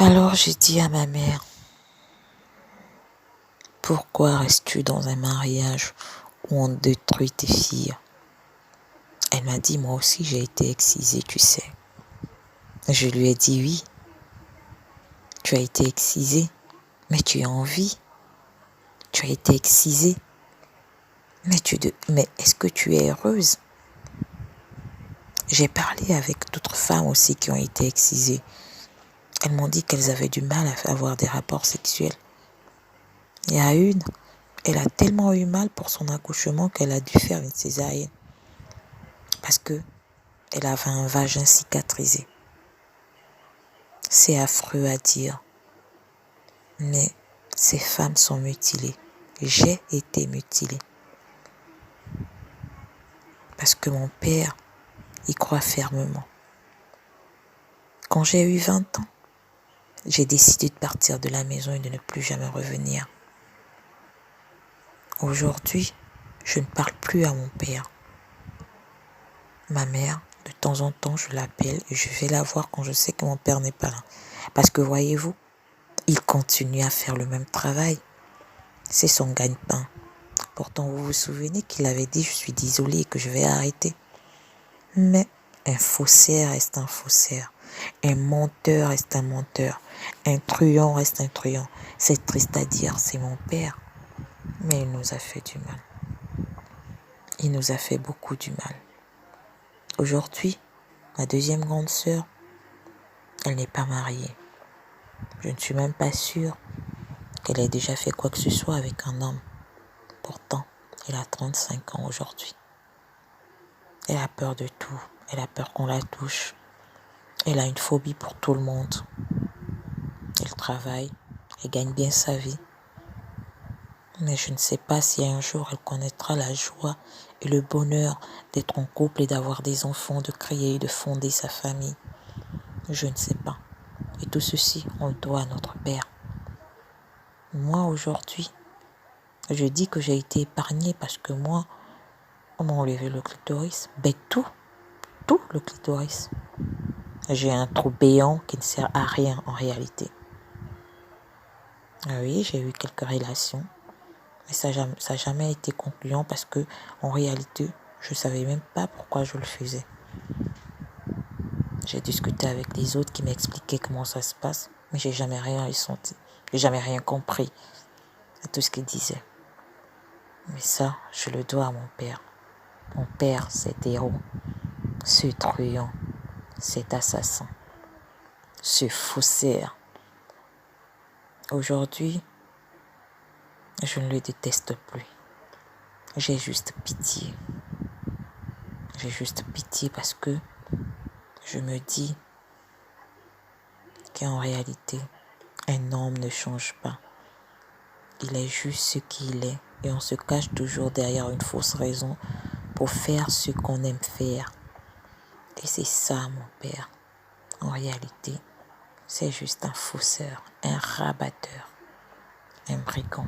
Alors j'ai dit à ma mère, pourquoi restes-tu dans un mariage où on détruit tes filles? Elle m'a dit, moi aussi j'ai été excisée, tu sais. Je lui ai dit, oui, tu as été excisée, mais tu es en vie. Tu as été excisée, mais est-ce que tu es heureuse? J'ai parlé avec d'autres femmes aussi qui ont été excisées. Elles m'ont dit qu'elles avaient du mal à avoir des rapports sexuels. Il y a une, elle a tellement eu mal pour son accouchement qu'elle a dû faire une césarienne. Parce que elle avait un vagin cicatrisé. C'est affreux à dire, mais ces femmes sont mutilées. J'ai été mutilée. Parce que mon père y croit fermement. Quand j'ai eu 20 ans, j'ai décidé de partir de la maison et de ne plus jamais revenir. Aujourd'hui, je ne parle plus à mon père. Ma mère, de temps en temps, je l'appelle et je vais la voir quand je sais que mon père n'est pas là. Parce que voyez-vous, il continue à faire le même travail. C'est son gagne-pain. Pourtant, vous vous souvenez qu'il avait dit « je suis désolé et que je vais arrêter ». Mais un faussaire reste un faussaire. Un menteur reste un menteur. Un truand reste un truand. C'est triste à dire, c'est mon père. Mais il nous a fait du mal. Il nous a fait beaucoup du mal. Aujourd'hui, ma deuxième grande sœur, elle n'est pas mariée. Je ne suis même pas sûre qu'elle ait déjà fait quoi que ce soit avec un homme. Pourtant, elle a 35 ans aujourd'hui. Elle a peur de tout. Elle a peur qu'on la touche. Elle a une phobie pour tout le monde. Elle travaille. Elle gagne bien sa vie. Mais je ne sais pas si un jour elle connaîtra la joie et le bonheur d'être en couple et d'avoir des enfants, de créer et de fonder sa famille. Je ne sais pas. Et tout ceci, on le doit à notre père. Moi, aujourd'hui, je dis que j'ai été épargnée parce que moi, on m'a enlevé le clitoris. Ben tout le clitoris. J'ai un trou béant qui ne sert à rien en réalité. Oui, j'ai eu quelques relations. Mais ça n'a jamais été concluant parce que, en réalité, je ne savais même pas pourquoi je le faisais. J'ai discuté avec les autres qui m'expliquaient comment ça se passe, mais j'ai jamais rien ressenti. J'ai jamais rien compris à tout ce qu'ils disaient. Mais ça, je le dois à mon père. Mon père, cet héros, ce truand, cet assassin, ce faussaire. Aujourd'hui, je ne le déteste plus. J'ai juste pitié. J'ai juste pitié parce que je me dis qu'en réalité, un homme ne change pas. Il est juste ce qu'il est et on se cache toujours derrière une fausse raison pour faire ce qu'on aime faire. Et c'est ça, mon père. En réalité, c'est juste un fausseur, un rabatteur, un brigand.